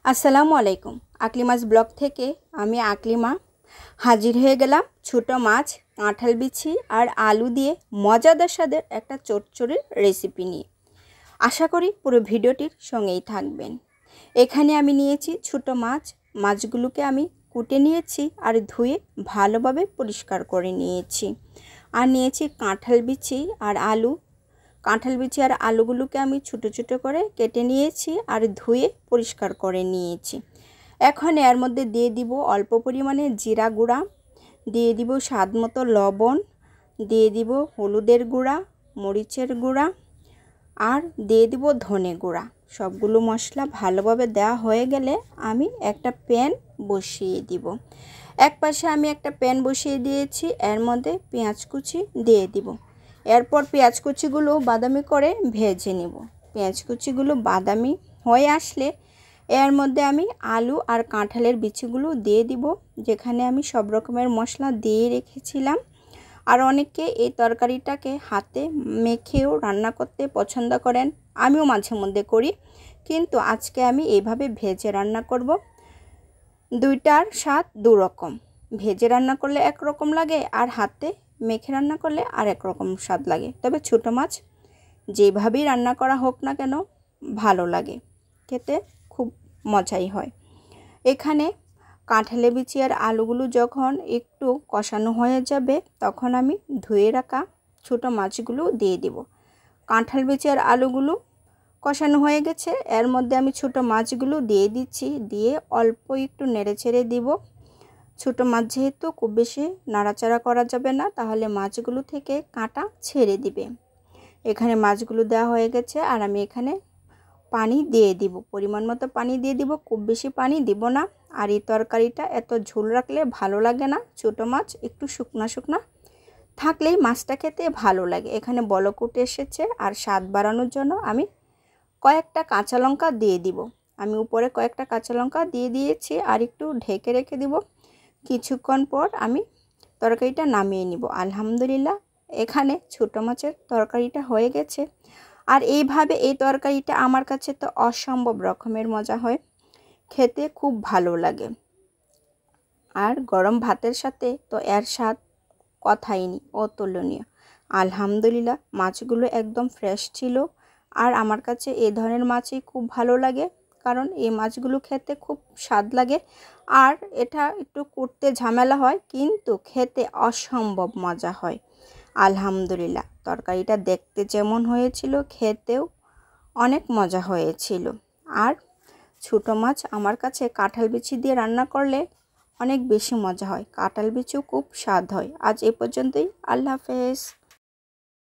আসসালামু আলাইকুম। আকলিমাস ব্লগ থেকে আমি আকলিমা হাজির হয়ে গেলাম ছোটো মাছ, কাঁঠাল বিচি আর আলু দিয়ে মজাদার স্বাদের একটা চচ্চড়ির রেসিপি নিয়ে। আশা করি পুরো ভিডিওটির সঙ্গেই থাকবেন। এখানে আমি নিয়েছি ছোটো মাছ। মাছগুলোকে আমি কুটে নিয়েছি আর ধুয়ে ভালোভাবে পরিষ্কার করে নিয়েছি। আর নিয়েছি কাঁঠাল বিচি আর আলু। কাঁঠাল বিচি আর আলুগুলোকে আমি ছোটো ছোটো করে কেটে নিয়েছি আর ধুয়ে পরিষ্কার করে নিয়েছি। এখন এর মধ্যে দিয়ে দিব অল্প পরিমাণে জিরা গুঁড়া, দিয়ে দিব স্বাদ মতো লবণ, দিয়ে দিব হলুদের গুঁড়া, মরিচের গুঁড়া আর দিয়ে দিব ধনে গুঁড়া। সবগুলো মশলা ভালোভাবে দেওয়া হয়ে গেলে আমি একটা প্যান বসিয়ে দিব। এক পাশে আমি একটা প্যান বসিয়ে দিয়েছি, এর মধ্যে পেঁয়াজ কুচি দিয়ে দিব। এরপর পেঁয়াজ কুচিগুলো বাদামি করে ভেজে নেব। পেঁয়াজ কুচিগুলো বাদামি হয়ে আসলে এর মধ্যে আমি আলু আর কাঁঠালের বিচিগুলো দিয়ে দিব, যেখানে আমি সব রকমের মশলা দিয়ে রেখেছিলাম। আর অনেকে এই তরকারিটাকে হাতে মেখেও রান্না করতে পছন্দ করেন, আমিও মাঝে মধ্যে করি, কিন্তু আজকে আমি এইভাবে ভেজে রান্না করব। দুইটার স্বাদ দু রকম। ভেজে রান্না করলে একরকম লাগে আর হাতে মেখে রান্না করলে আর এক রকম স্বাদ লাগে। তবে ছোটো মাছ যেভাবেই রান্না করা হোক না কেন ভালো লাগে, খেতে খুব মজাই হয়। এখানে কাঁঠালের বিচি আর আলুগুলো যখন একটু কষানো হয়ে যাবে তখন আমি ধুয়ে রাখা ছোটো মাছগুলো দিয়ে দিব। কাঁঠাল বিচি আর আলুগুলো কষানো হয়ে গেছে, এর মধ্যে আমি ছোটো মাছগুলো দিয়ে দিচ্ছি। দিয়ে অল্প একটু নেড়ে ছেড়ে দিব। ছোটো মাছ যেহেতু খুব বেশি নাড়াচাড়া করা যাবে না, তাহলে মাছগুলো থেকে কাঁটা ছেড়ে দিবে। এখানে মাছগুলো দেওয়া হয়ে গেছে আর আমি এখানে পানি দিয়ে দিব, পরিমাণ মতো পানি দিয়ে দিব, খুব বেশি পানি দিব না। আর এই তরকারিটা এত ঝোল রাখলে ভালো লাগে না, ছোটো মাছ একটু শুকনা শুকনা থাকলেই মাছটা খেতে ভালো লাগে। এখানে বলক উঠে এসেছে আর স্বাদ বাড়ানোর জন্য আমি কয়েকটা কাঁচা লঙ্কা দিয়ে দিব। আমি উপরে কয়েকটা কাঁচা লঙ্কা দিয়ে দিয়েছি আর একটু ঢেকে রেখে দিব। কিছুক্ষণ পর আমি তরকারিটা নামিয়ে নিব। আলহামদুলিল্লাহ, এখানে ছোটো মাছের তরকারিটা হয়ে গেছে। আর এইভাবে এই তরকারিটা আমার কাছে তো অসম্ভব রকমের মজা হয়, খেতে খুব ভালো লাগে। আর গরম ভাতের সাথে তো এর স্বাদ কথাই নেই, অতুলনীয়। আলহামদুলিল্লাহ, মাছগুলো একদম ফ্রেশ ছিল। আর আমার কাছে এই ধরনের মাছই খুব ভালো লাগে, কারণ এই মাছগুলো খেতে খুব স্বাদ লাগে। আর এটা একটু করতে ঝামেলা হয়, কিন্তু খেতে অসম্ভব মজা হয়। আলহামদুলিল্লাহ, তরকারিটা দেখতে যেমন হয়েছিল খেতেও অনেক মজা হয়েছিল। আর ছোটো মাছ আমার কাছে কাঁঠাল বিচি দিয়ে রান্না করলে অনেক বেশি মজা হয়, কাঁঠাল বিচিও খুব স্বাদ হয়। আজ এ পর্যন্তই, আল্লাহ হাফেজ।